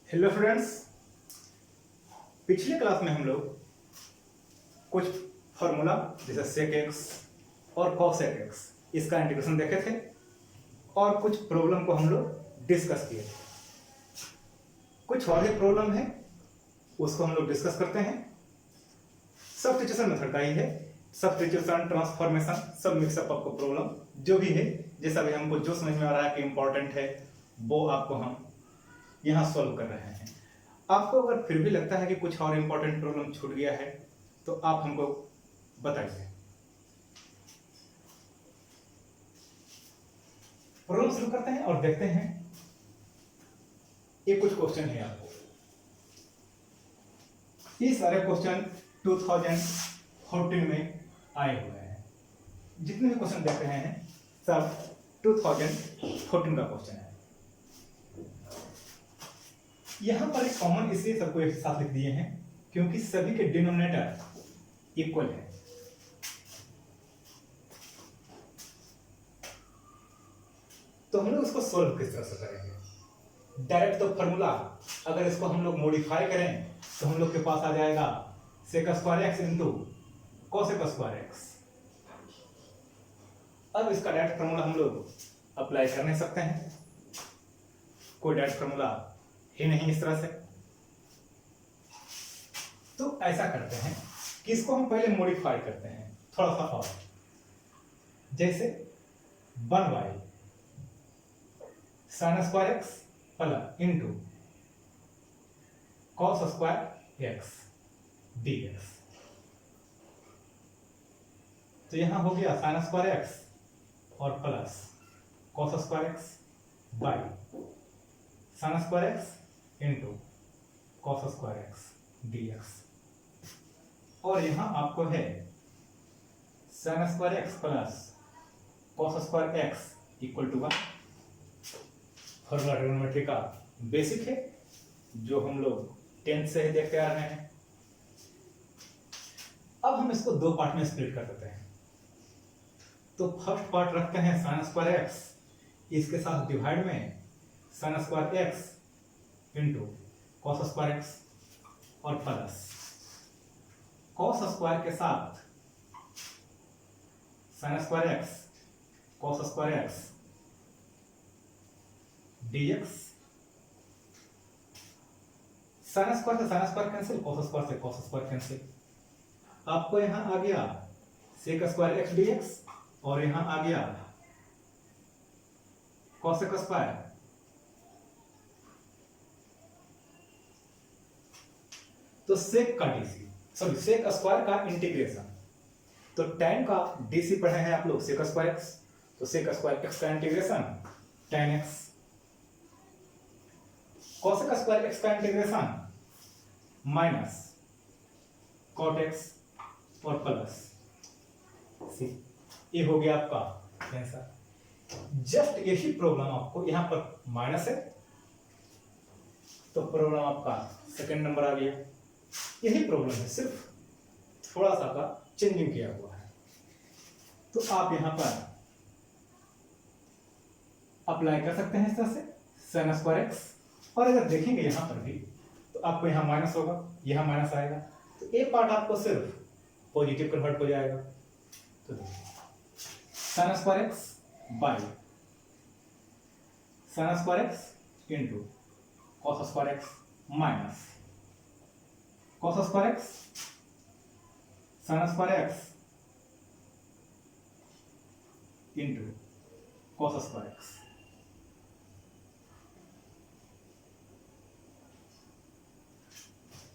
Hello friends. पिछले class में हम लोग कुछ फार्मूला जैसे सेक एक्स और कॉसेक एक्स इसका इंटीग्रेशन देखे थे और कुछ प्रॉब्लम को हम लोग डिस्कस किए थे। कुछ और भी प्रॉब्लम है उसको हम लोग डिस्कस करते हैं। सब्स्टिट्यूशन मेथड का ही है, सब्स्टिट्यूशन ट्रांसफॉर्मेशन सब मिक्सअप आपको प्रॉब्लम जो भी है जैसा भी हमको जो समझ में आ रहा है कि इंपॉर्टेंट है वो आपको हम यहाँ सॉल्व कर रहे हैं। आपको अगर फिर भी लगता है कि कुछ और इंपॉर्टेंट प्रॉब्लम छूट गया है तो आप हमको बताइए। प्रॉब्लम शुरू करते हैं और देखते हैं। ये कुछ क्वेश्चन है आपको, ये सारे क्वेश्चन 2014 में आए हुए हैं। जितने भी क्वेश्चन देख रहे हैं सब 2014 का क्वेश्चन है। यहां पर एक कॉमन इसलिए सबको एक साथ लिख दिए हैं क्योंकि सभी के डिनोमिनेटर इक्वल है। तो हम लोग इसको सॉल्व किस तरह से करेंगे? डायरेक्ट तो फॉर्मूला अगर इसको हम लोग मॉडिफाई करें तो हम लोग के पास आ जाएगा sec square x into cosec square X. अब इसका डायरेक्ट फॉर्मूला हम लोग अप्लाई कर नहीं सकते हैं, कोई डायरेक्ट फॉर्मूला ही नहीं इस तरह से। तो ऐसा करते हैं कि इसको हम पहले मॉडिफाई करते हैं थोड़ा सा और, जैसे 1/sin square x plus into cos square x dx। तो यहां हो गया sin स्क्वायर एक्स और plus cos square x by sin square x into cos square x dx। और यहां आपको है sin square x plus cos square X equal to 1। Formula trigonometry का बेसिक है जो हम लोग 10th से ही देखते आ रहे हैं। अब हम इसको दो पार्ट में स्प्लिट कर देते हैं। तो फर्स्ट पार्ट रखते हैं sin स्क्वायर एक्स, इसके साथ डिवाइड में sin square x into cos square x और प्लस कॉस स्क्वायर के साथ sin square x cos square x dx। sin square से sin square cancel, cos square से कॉस स्क्वायर कैंसिल। आपको यहां आ गया सेक स्क्वायर एक्स dx और यहां आ गया कॉसेक स्क्वायर। तो सेक का डीसी सॉरी सेक स्क्वायर का इंटीग्रेशन, तो tan का डीसी पढ़े हैं आप लोग सेक स्क्वायर एक्स, तो सेक स्क्वायर एक्स का integration tan x, cosec square x का इंटीग्रेशन माइनस कॉट एक्स और प्लस सी। ये हो गया आपका आंसर। जस्ट यही प्रॉब्लम आपको यहां पर माइनस है तो प्रॉब्लम आपका सेकंड नंबर आ गया। यही प्रॉब्लम है, सिर्फ थोड़ा सा का चेंजिंग किया हुआ है। तो आप यहां पर अप्लाई कर सकते हैं इस तरह से sin स्क्वायर एक्स। और अगर देखेंगे यहां पर भी तो आपको यहां माइनस होगा, यहां माइनस आएगा, तो ये पार्ट आपको सिर्फ पॉजिटिव कन्वर्ट हो जाएगा। तो देखिए sin square x by sin square x into cos square x minus cos square x sin square x into cos square x.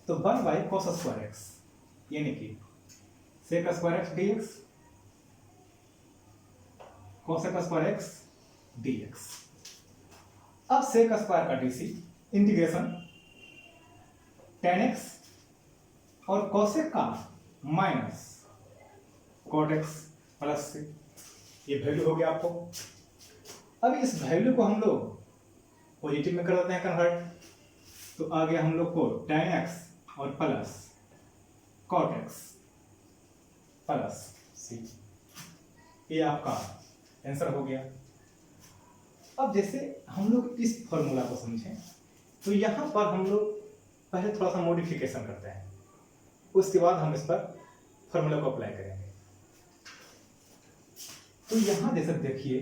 तो 1/cos स्क्वायर एक्स यानी कि sec square x dx cosec square x dx। अब sec square का DC integration tan x और cosec का minus cot x plus c. ये value हो गया आपको। अब इस वैल्यू को हम लोग पॉजिटिव में कर देते हैं कन्वर्ट, तो आ गया हम लोग को tan एक्स और प्लस कॉट एक्स प्लस सी। ये आपका आंसर हो गया। अब जैसे हम लोग इस फॉर्मूला को समझें तो यहाँ पर हम लोग पहले थोड़ा सा मॉडिफिकेशन करते हैं, उसके बाद हम इस पर फॉर्मूला को अप्लाई करेंगे। तो यहाँ जैसे देखिए,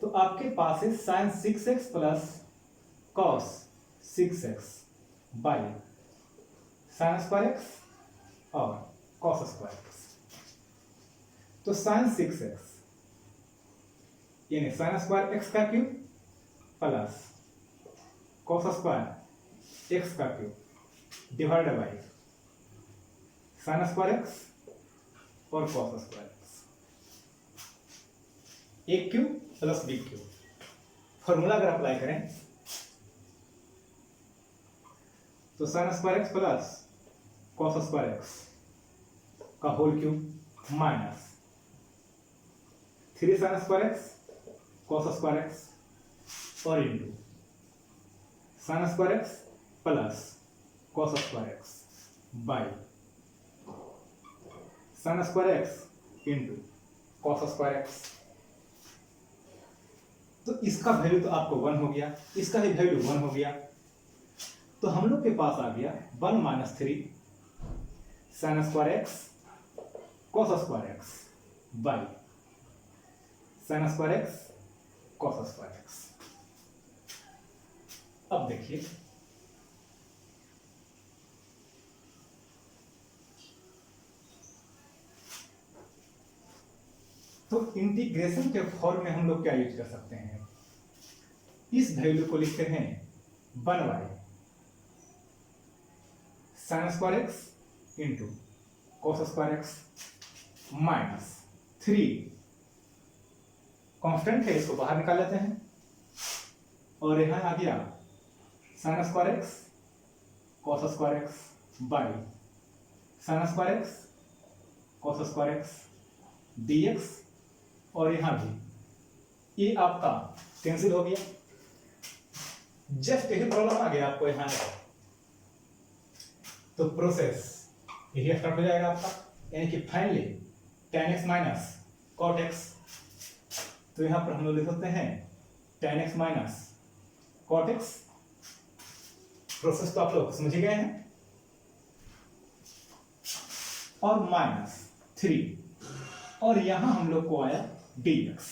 तो आपके पास है sine 6x plus cos 6x by sine square x और कॉस स्क्वायर एक्स। तो साइन 6x यानी साइन स्क्वायर एक्स का cube plus cos square x का cube divided by sine square x और cos square x, a cube plus b cube. Formula अगर apply करें तो sine square x plus cos square x का whole cube minus 3 sine square x cos square x और into sine square x plus cos square x by sine square x into cos square x. तो इसका value तो आपको 1 हो गया, इसका भी वैल्यू 1 हो गया, तो हम लोग के पास आ गया 1 minus 3 sine square x cos square x by sine square x cos square X. अब देखिए, तो इंटीग्रेशन के फॉर्म में हम लोग क्या यूज कर सकते हैं, इस वैल्यू को लिखते हैं 1 by sine square x into cos square x minus 3 constant है, इसको बाहर निकाल लेते हैं, और यहां आ गया sign square x cos square x by sine square x cos square x dx, और यहां भी ये आपका कैंसिल हो गया। जस्ट यही प्रॉब्लम आ गया आपको यहां, तो प्रोसेस यही स्टार्ट हो जाएगा आपका, यानी कि finally tan x minus cot x। तो यहां पर हम लोग लिख सकते हैं tan x minus cot x। Process तो आप लोग समझ गए हैं, और माइनस 3, और यहां हम लोग को आया dx।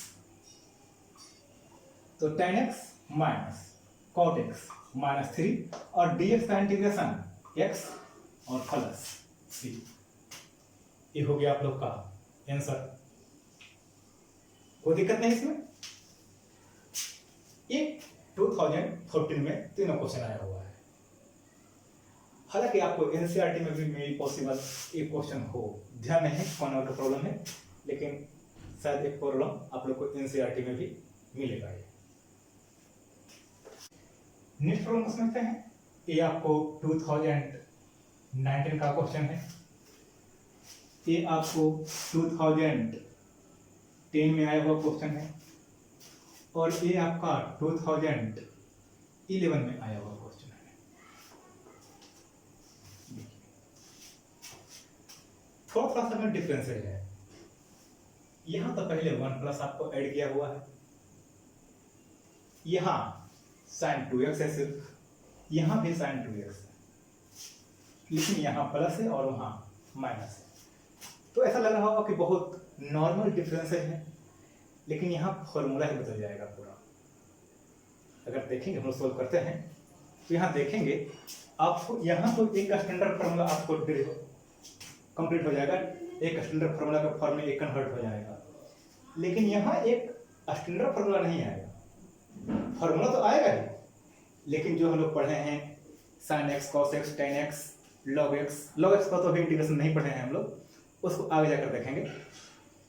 तो tan x minus cot x minus 3 और dx का इंटीग्रेशन x और प्लस 3। ये हो गया आप लोग का आंसर। कोई दिक्कत नहीं इसमें। ये 2014 में तीनों क्वेश्चन आया हुआ है। हालांकि आपको एनसीईआरटी में भी मेरी पॉसिबल एक क्वेश्चन हो, ध्यान नहीं कौन और प्रॉब्लम है, लेकिन शायद एक प्रॉब्लम आप लोग को एनसीईआरटी में भी मिलेगा। नेक्स्ट प्रॉब्लम को समझते हैं। ये आपको 2019 का क्वेश्चन है, ये आपको 2010 में आया हुआ क्वेश्चन है, और ये आपका 2011 में आया हुआ क्वेश्चन है। थोड़ा सा डिफरेंस है। यहां तो पहले 1 प्लस आपको ऐड किया हुआ है, यहां साइन 2x है सिर्फ, यहां भी साइन 2x है, लेकिन यहां प्लस है और वहां माइनस है। तो ऐसा लग रहा होगा कि बहुत नॉर्मल डिफरेंस है, लेकिन यहां फॉर्मूला ही बदल जाएगा पूरा। अगर देखेंगे, हम लोग सोल्व करते हैं, तो यहां देखेंगे आपको, यहां तो एक स्टैंडर्ड फॉर्मूला आपको कंप्लीट हो जाएगा, एक स्टैंडर्ड फॉर्मूला का फॉर्म में एक कन्वर्ट हो जाएगा, लेकिन यहां एक स्टैंडर्ड फॉर्मूला नहीं आएगा। फॉर्मूला तो आएगा ही, लेकिन जो हम लोग पढ़े हैं sine x cos x ten x log x का तो अभी इंटीग्रेशन नहीं पढ़े हैं हम लोग, उसको आगे जाकर देखेंगे।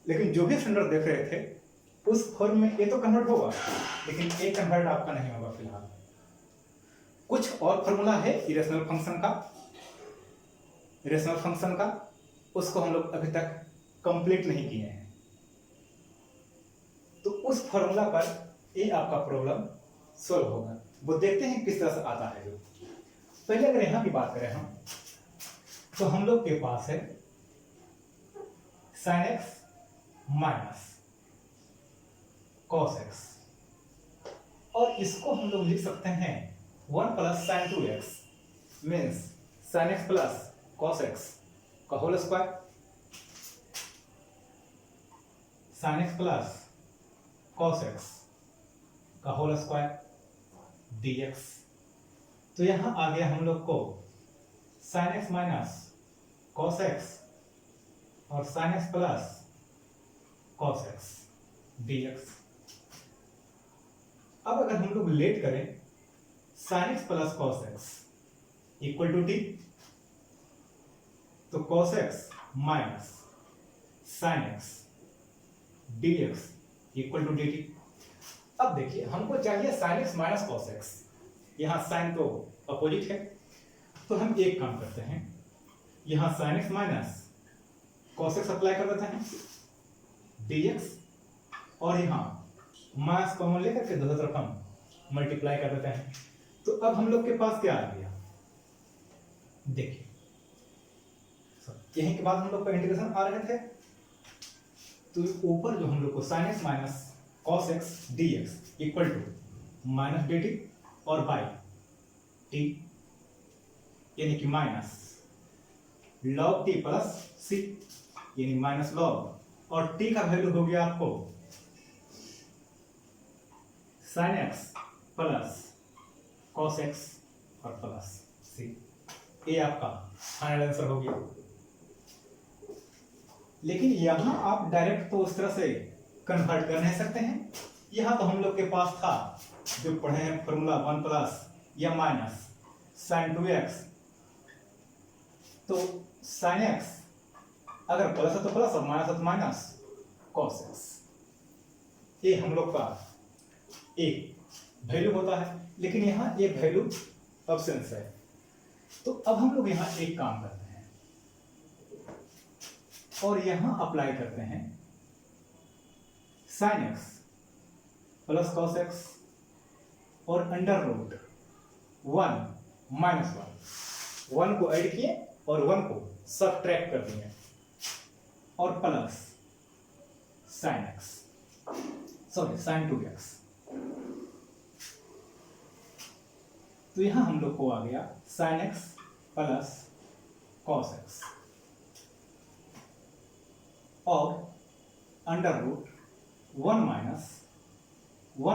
लेकिन जो भी स्टैंडर्ड देख रहे थे उस फॉर्म में ये तो कन्वर्ट होगा, लेकिन एक कन्वर्ट आपका नहीं होगा फिलहाल। कुछ और फॉर्मूला है इरेशनल फंक्शन का, उसको हम लोग अभी तक कंप्लीट नहीं किए हैं। तो उस फॉर्मूला पर ये आपका प्रॉब्लम सॉल्व होगा, वो देखते हैं किस तरह से आता है। जो पहले अगर यहां की बात करें हम, तो हम लोग के पास है sine x minus cos x, और इसको हम लोग लिख सकते हैं 1 plus sine 2x means sine x plus cos x का whole square, sine x plus cos x का होल स्क्वायर dx। तो यहां आ गया हम लोग को sine x minus cos x और sine x plus cos x dx। अब अगर हम लोग लेट करें sine x plus cos x equal to t, तो cos x minus sine x dx equal to dt। अब देखिए हमको चाहिए sine x minus cos x, यहां साइन तो अपोजिट है, तो हम एक काम करते हैं, यहां sine x minus cos x apply कर देते हैं dx, और यहां माइनस कॉमन लेकर के दोनों तरफ हम मल्टीप्लाई कर देते हैं। तो अब हम लोग के पास क्या आ गया, देखिए यहीं के बाद हम लोग का इंटीग्रेशन आ रहे थे, तो ऊपर जो हम लोग को sine x minus cos x dx equal to minus dt और बाई t, यानी कि minus log t plus c, यानी माइनस लॉग, और t का वैल्यू हो गया आपको sine x plus cos x और प्लस c। ये आपका फाइनल आंसर हो गया। लेकिन यहां आप डायरेक्ट तो उस तरह से कन्वर्ट कर नहीं सकते हैं, यहां तो हम लोग के पास था जो पढ़े हैं फॉर्मूला 1 प्लस या माइनस साइन 2x, तो साइन x अगर प्लस है तो प्लस और माइनस है तो माइनस कॉस x, ये हम लोग का एक वैल्यू होता है। लेकिन यहाँ एक वैल्यू अब्सेंस है, तो अब हम लोग यहाँ एक काम करते हैं और यहाँ अप्लाई करते हैं sine x plus cos x और अंडर रूट 1 माइनस 1 को ऐड किए और 1 को सबट्रैक्ट कर दिए और plus sine x, sorry sine 2x। तो यहां हम लोग को आ गया sine x plus cos x और under root 1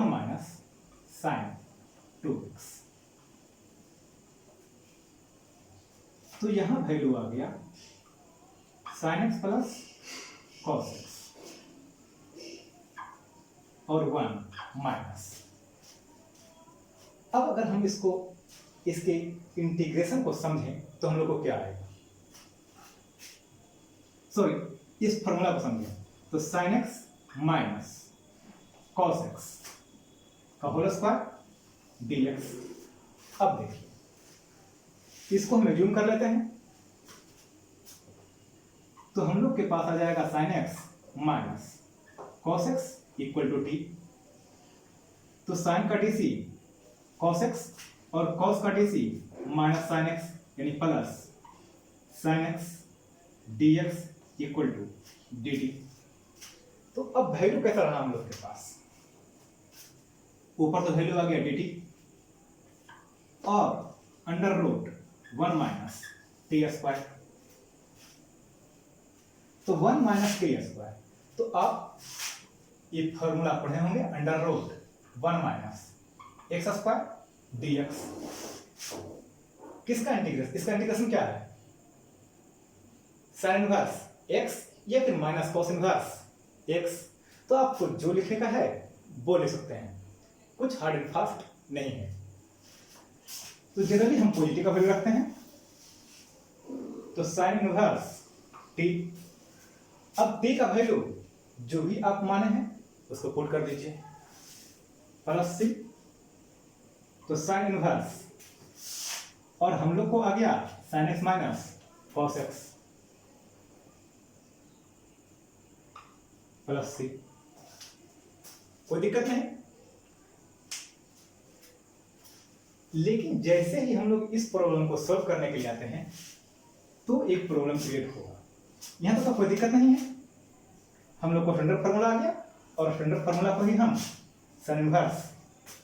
minus sine 2x। तो यहां वैल्यू आ गया sine x plus cos x और 1 माइनस। अब अगर हम इसके इंटीग्रेशन को समझें तो हम लोग को क्या आएगा, सॉरी इस फॉर्मूला को समझें तो sine x minus cos x का होल स्क्वायर dx। अब देखिए इसको हम एज्यूम कर लेते हैं, तो हम लोग के पास आ जाएगा sine x minus cos x equal to t. तो साइन का dc cos x और cos का dc माइनस साइन x यानी plus sine x dx equal to dt। तो अब वैल्यू कैसा रहा हम लोग के पास, ऊपर तो वैल्यू आ गया dt और under root 1 minus t square, तो 1 माइनस टी स्क्वायर। तो आप ये फॉर्मूला पढ़े होंगे, under root 1 minus x square dx। किसका इंटीग्रेशन, इसका इंटीग्रेशन क्या है, साइन इनवर्स x या फिर माइनस कॉस इनवर्स x। तो आपको जो लिखने का है वो लिख सकते हैं, कुछ हार्ड एंड फास्ट नहीं है। तो जनरली हम पॉजिटिव का वैल्यू रखते हैं, तो साइन इनवर्स t। अब t का वैल्यू जो भी आप माने हैं उसको पुट कर दीजिए प्लस c, तो साइन इनवर्स और हम लोग को आ गया sine x minus cos x plus c। कोई दिक्कत नहीं। लेकिन जैसे ही हम लोग इस प्रॉब्लम को सॉल्व करने के लिए आते हैं तो एक प्रॉब्लम क्रिएट होगा। यहां तो कोई दिक्कत नहीं है, हम लोग को स्टैंडर्ड फार्मूला आ गया और स्टैंडर्ड फार्मूला को ही हम साइन इनवर्स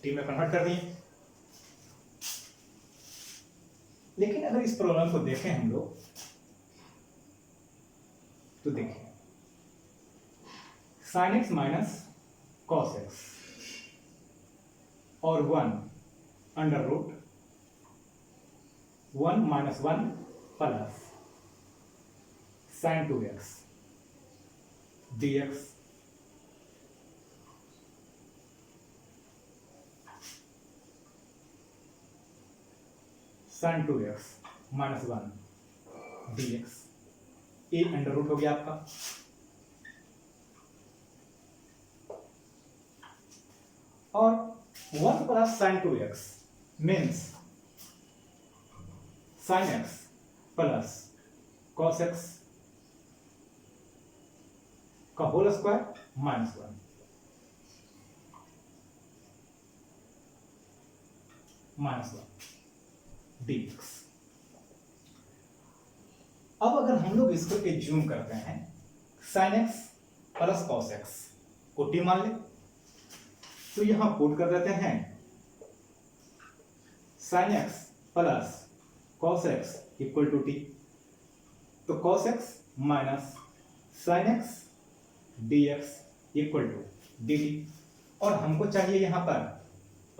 टी में कन्वर्ट कर दिए। लेकिन अगर इस प्रॉब्लम को देखें हम लोग तो देखिए sin x minus cos x और 1 under root 1 minus 1 plus sin 2x dx sin 2x minus 1 dx ए अंडर रूट हो गया आपका, और 1 plus sin 2x means sin x plus cos x का होल स्क्वायर माइनस 1 dx। अब अगर हम लोग इसको एज्यूम करते हैं sin x plus cos x को t मान ले, तो यहां पुट कर देते हैं sin x plus cos x equal to t, तो cos x minus sin x dx equal to dt, और हमको चाहिए यहां पर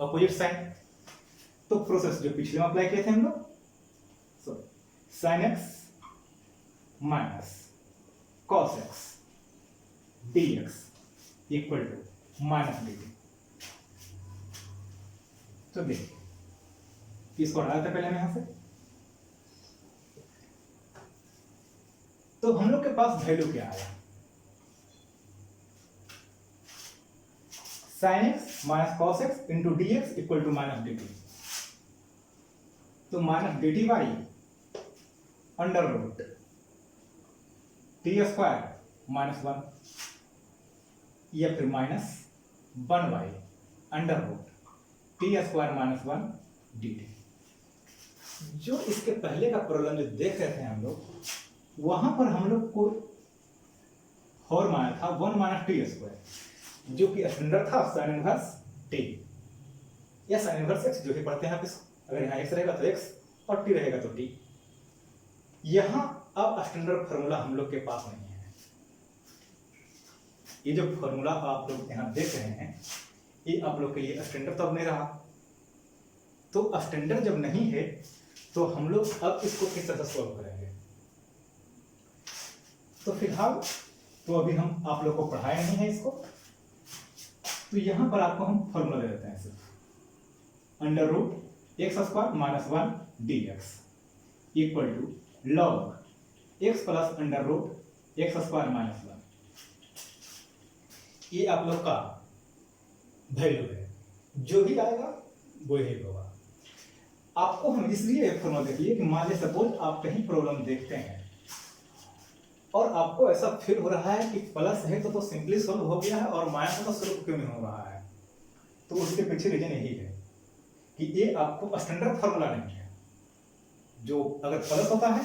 अपोजिट साइन, तो प्रोसेस जो पिछले में अप्लाई किए थे हम लोग, so sin x minus cos x dx equal to minus dt। तो देखिए इसको हटा देते पहले हम यहां से, तो हम लोग के पास वैल्यू क्या आया, sin x minus cos x into dx equal to minus dt, तो minus dt by under root t square minus 1 या फिर minus 1 by under root t square minus 1 dt। जो इसके पहले का प्रॉब्लम जो देख रहे थे हम लोग, वहां पर हम लोग को हॉर माना था 1 माइनस टी स्क्वायर, जो कि स्टैंडर्ड था साइन इनवर्स टी या साइन इनवर्स एक्स, जो भी पढ़ते हैं आप इसको, अगर यहाँ एक्स रहेगा तो एक्स और टी रहेगा तो टी। यहां अब स्टैंडर्ड फॉर्मूला हम लोग के पास नहीं है, ये जो फॉर्मूला आप लोग यहाँ देख रहे हैं ये आप लोग के लिए स्टैंडर्ड तो अब नहीं रहा, तो स्टैंडर्ड जब नहीं है तो हम लोग अब इसको किस तरह से सॉल्व करेंगे। तो फिलहाल तो अभी हम आप लोग को पढ़ाया नहीं है इसको, तो यहां पर आपको हम फॉर्मूला दे देते हैं सिर्फ under root x square minus 1 dx equal to log x plus under root x square minus 1, ये आप लोग का वैल्यू है, जो भी आएगा वो ही होगा। आपको हम इसलिए फॉर्मूला देखिए कि मान लीजिए सपोज आप कहीं प्रॉब्लम देखते हैं और आपको ऐसा फील हो रहा है कि प्लस है तो सिंपली सॉल्व हो गया है और माइनस है तो सॉल्व क्यों नहीं हो रहा है, तो उसके पीछे रीजन यही है कि ये आपको स्टैंडर्ड फार्मूला नहीं है। जो अगर प्लस होता है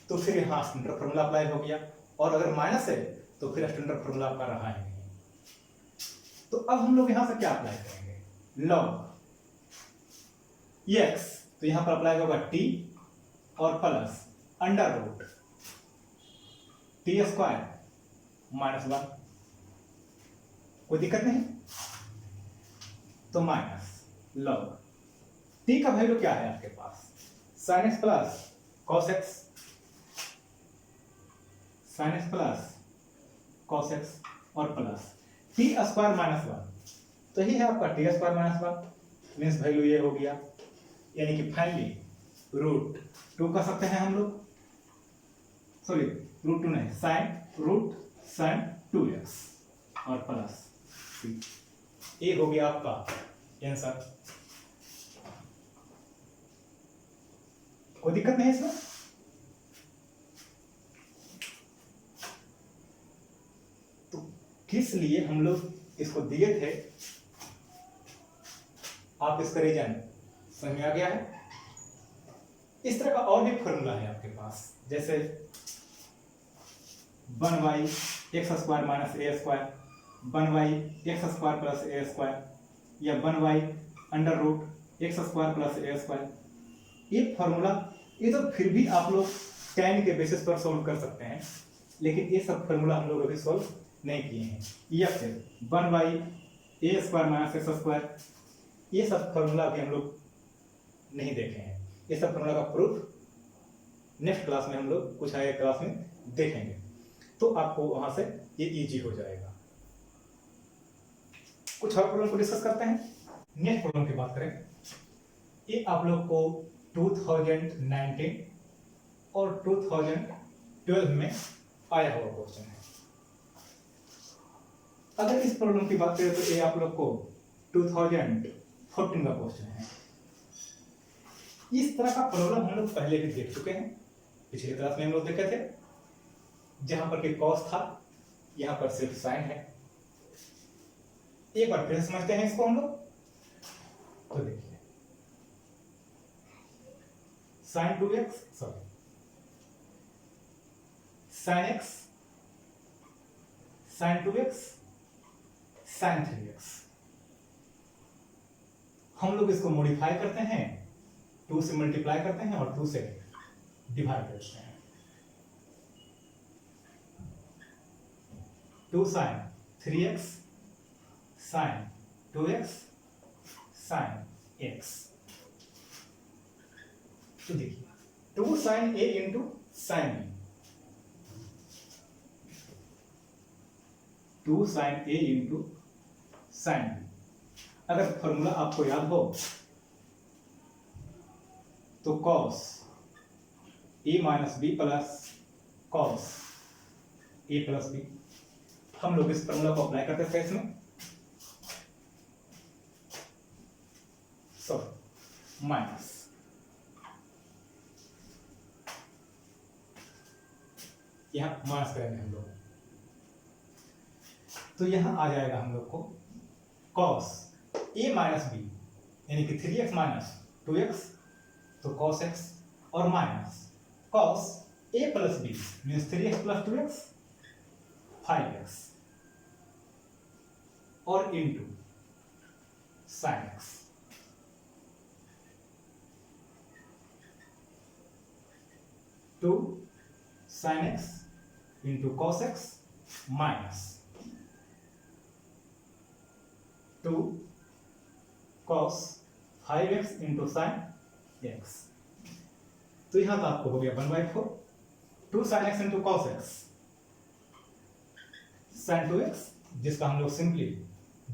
तो फिर यहाँ स्टैंडर्ड फार्मूला अप्लाई हो गया, और अगर माइनस है तो फिर स्टैंडर्ड फार्मूला आपका रहा है नहीं। तो अब हम लोग यहां से क्या अप्लाई करेंगे, लॉग x, तो यहां पर अप्लाई होगा t और plus under root t square minus 1, कोई दिक्कत नहीं, तो माइनस लॉग t का वैल्यू क्या है आपके पास, sin x plus cos x, sin x plus cos x और प्लस टी स्क्वायर माइनस 1, तो यही है आपका t square minus 1 means value ये हो गया, यानी कि फाइनली रूट 2 कर सकते हैं हम लोग, सॉरी रूट 2 नहीं, sin 2x और प्लस ये हो गया आपका आंसर। कोई दिक्कत नहीं है इसमें। तो किस लिए हम लोग इसको दिए थे, आप इसका रीजन समझ में आ गया है। इस तरह का और भी फॉर्मूला है आपके पास, जैसे 1y x square minus a square, 1y x square plus a square, या 1y under root x square plus a square, ये फॉर्मूला ये तो फिर भी आप लोग tan के बेसिस पर सॉल्व कर सकते हैं, लेकिन ये सब फॉर्मूला हम लोग अभी सॉल्व नहीं किए हैं। या फिर 1/a² - x², ये सब फॉर्मूला अभी हम लोग नहीं देखे हैं। ये सब फॉर्मूला का प्रूफ नेक्स्ट क्लास में हम लोग कुछ आगे क्लास में देखेंगे, तो आपको वहां से ये इजी हो जाएगा। कुछ और प्रॉब्लम को डिस्कस करते हैं। नेक्स्ट प्रॉब्लम की बात करें, ये आप लोग को 2019 और 2012 में आया हुआ क्वेश्चन है। अगर इस प्रॉब्लम की बात करें तो ये आप लोग को 2014 का क्वेश्चन है। इस तरह का प्रॉब्लम हम लोग पहले भी देख चुके हैं, पिछले क्लास में हम लोग देखे थे, जहां पर कि कॉस था, यहां पर सिर्फ साइन है। एक बार फिर समझते हैं इसको हम लोग। तो देखिए, sine 2x sorry sine x, sine 2x, sine 3x, हम लोग इसको मॉडिफाई करते हैं, 2 से मल्टीप्लाई करते हैं और 2 से डिवाइड करते हैं। 2 sign 3x, sign 2x, sign x। तो देखिए, 2 sine a into sine b, 2 sine a into sine b। अगर फॉर्मूला आपको याद हो तो cos a minus b plus cos a plus b, हम लोग इस फॉर्मूला को अप्लाई करते थे इसमें। सॉरी माइनस, यहां माइनस करेंगे हम लोग, तो यहां आ जाएगा हम लोग को cos a माइनस बी यानी कि 3x माइनस 2x, तो cos x, और minus cos a plus b means 3x plus 2x 5x, और into sin x। Two sin x into cos x minus 2 cos 5x into sin x। तो यहां तो आपको हो गया 1/4, 2 sin x into cos x sin 2x, जिसका हम लोग simply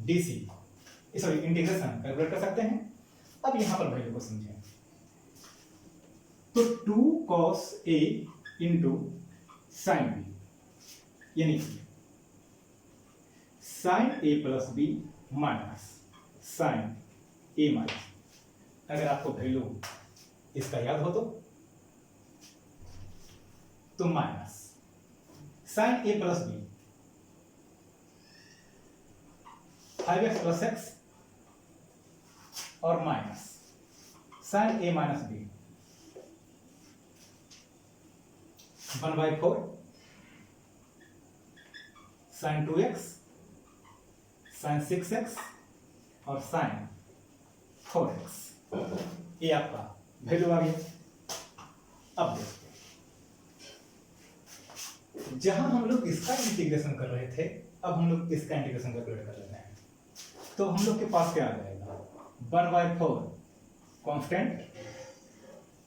DC sorry integration calculate कर सकते हैं। अब यहां पर वैल्यू को समझें, तो 2 cos a into sin b यानी sin a plus b minus sin a minus, अगर आपको वैल्यू इसका याद हो तो minus sin a plus b 5x plus x, और minus sin a minus b 1/4 sin 2x, sin 6x, और sin 4x। ये आपका वैल्यू आ गया। अब देखते हैं, जहां हम लोग इसका इंटीग्रेशन कर रहे थे, अब हम लोग इसका इंटीग्रेशन कैलकुलेट कर लेते हैं। तो हम लोग के पास क्या आ जाएगा, 1/4 कांस्टेंट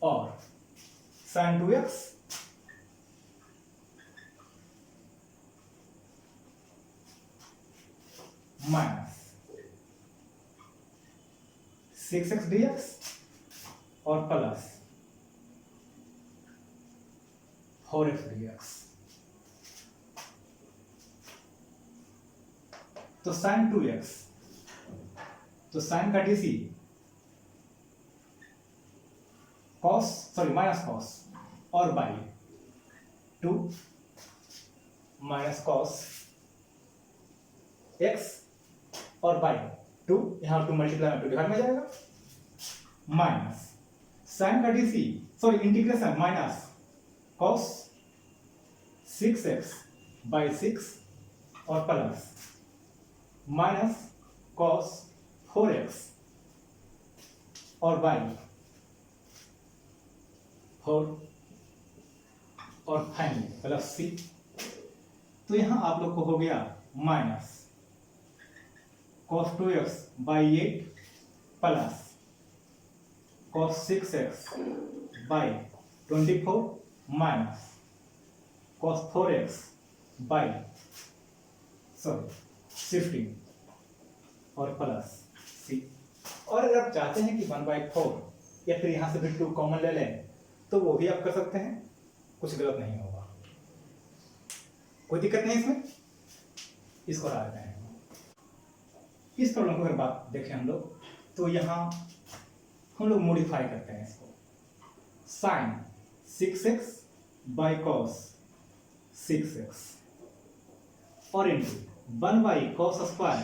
और sin 2x minus 6x dx और प्लस 4x dx। तो sin 2x, तो sin का DC cos sorry minus cos और बाई 2 माइनस cos x और बाई 2, यहां 2 मल्टीप्लाई में 2 डिवाइड में जाएगा, माइनस sin का DC sorry integration minus cos 6x by 6 और प्लस माइनस cos 4x और बाई 4 और फाइनली प्लस सी। तो यहां आप लोग को हो गया minus cos 2x by 8 plus cos 6x by 24 minus cos 4x by 16 और प्लस सी। और अगर आप चाहते हैं कि 1/4 या फिर यहां से भी 2 कॉमन ले लें तो वो भी आप कर सकते हैं, कुछ गलत नहीं होगा, कोई दिक्कत नहीं इसमें। इसको हटा देते हैं। इस प्रॉब्लम को अगर बात देखें हम लोग तो यहां हम लोग मॉडिफाई करते हैं इसको। Sign 6x by cos 6x और इंटू 1/cos²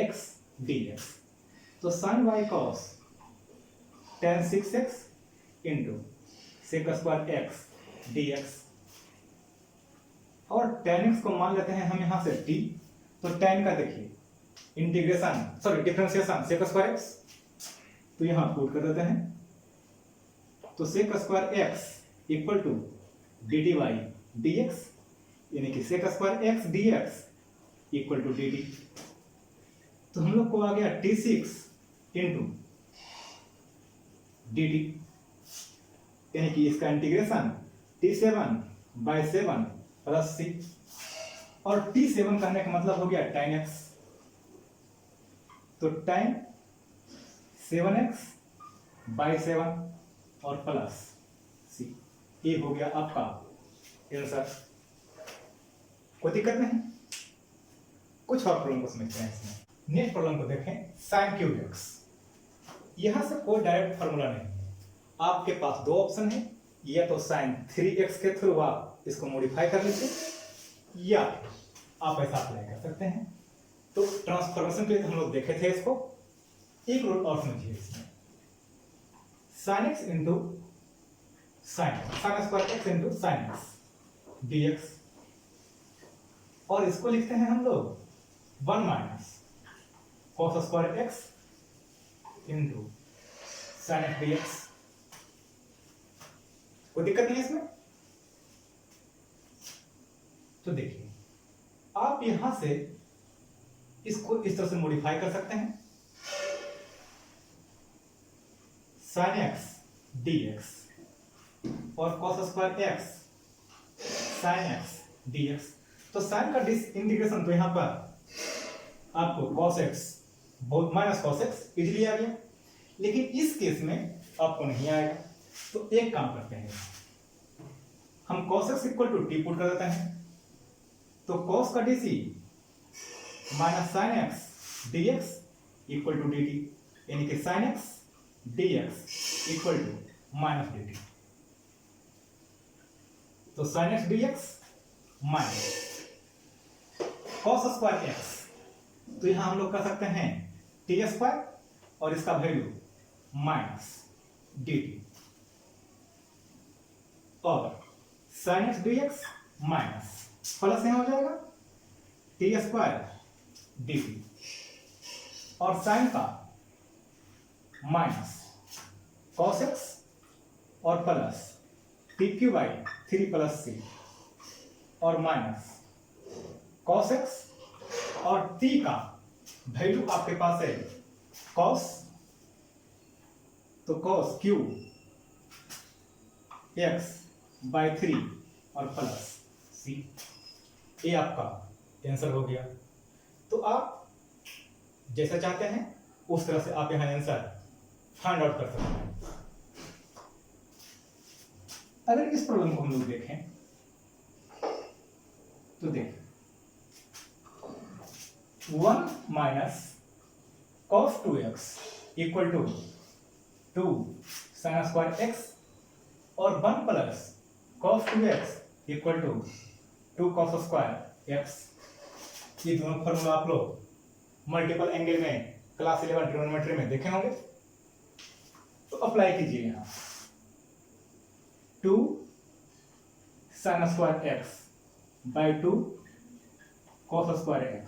x dx। तो sine by cos tan 6x इंटू sec² x dx। और tan x को मान लेते हैं हम यहां से t। तो tan का देखिए डिफरेंशिएशन sec² x, तो यहां पुट कर देते हैं। तो sec² x equal to dt by dx, यानी कि sec² x dx equal to dt। तो हम लोग को आ गया t6 इंटू dt, यानी कि इसका integration t7 by 7 plus c। और t7 कहने का मतलब हो गया tan x, तो tan 7x बाई 7 और प्लस c। ये हो गया आपका आंसर। कोई दिक्कत नहीं। कुछ और प्रॉब्लम को समझते हैं इसमें। नेक्स्ट प्रॉब्लम को देखें, sin क्यूब x। यहां से कोई डायरेक्ट फॉर्मूला नहीं है, आपके पास दो ऑप्शन है, या तो sin 3x के थ्रू आप इसको मॉडिफाई कर लीजिए, या आप ऐसा अप्लाई कर सकते हैं। तो ट्रांसफॉर्मेशन के लिए हम लोग देखे थे इसको। एक रूल और समझिए इसमें, sin x into sin² x into sin x dx। और इसको लिखते हैं हम लोग 1 minus cos² x into sin x dx। कोई दिक्कत नहीं है इसमें। तो देखिए, आप यहां से इसको इस तरह से मॉडिफाई कर सकते हैं, sin x dx और cos² x sin x dx। तो sin का इंटीग्रेशन तो यहां पर आपको cos x minus cos x easily आ गया, लेकिन इस केस में आपको नहीं आएगा। तो एक काम करते हैं, हम cos x equal to t put कर देते हैं। तो cos का dc minus sin x dx equal to dt, यानी कि sin x dx equal to minus dt। तो sin x dx minus cos² x, तो यहां हम लोग कर सकते हैं t² और इसका वैल्यू माइनस dt, और sin x dx minus plus यहां हो जाएगा t² dt, और sin का माइनस cos x और प्लस tq/3 प्लस c, और माइनस cos x और t का वैल्यू आपके पास है cos, तो cos क्यूब x/3 और प्लस c। ये आपका आंसर हो गया। तो आप जैसा चाहते हैं उस तरह से आप यहां आंसर फाइंड आउट कर सकते हैं। अगर इस प्रॉब्लम को हम लोग देखें तो देखें 1 minus cos 2x equal to 2 sin² x और 1 plus cos 2x equal to 2 cos² x। ये दोनों फॉर्मूला आप लोग मल्टीपल एंगल में क्लास 11 ट्रिग्नोमेट्री में देखे होंगे, तो अप्लाई कीजिए। यहां 2 sin² x by 2 cos² x,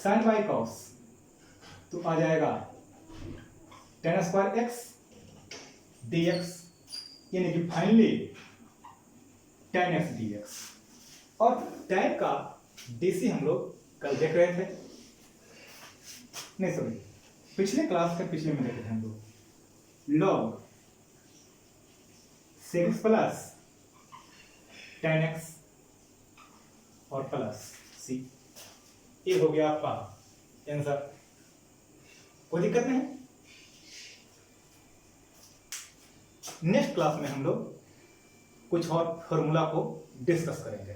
sin by cos तो आ जाएगा tan स्क्वायर x dx, यानी कि फाइनली tan x dx। और tan का dc हम लोग कल देख रहे थे, नहीं सॉरी पिछले क्लास के पिछले में देखे थे हम लोग, log sec x plus tan x और प्लस c। ये हो गया आपका आंसर, कोई दिक्कत नहीं। नेक्स्ट क्लास में हम लोग कुछ और फॉर्मूला को डिस्कस करेंगे।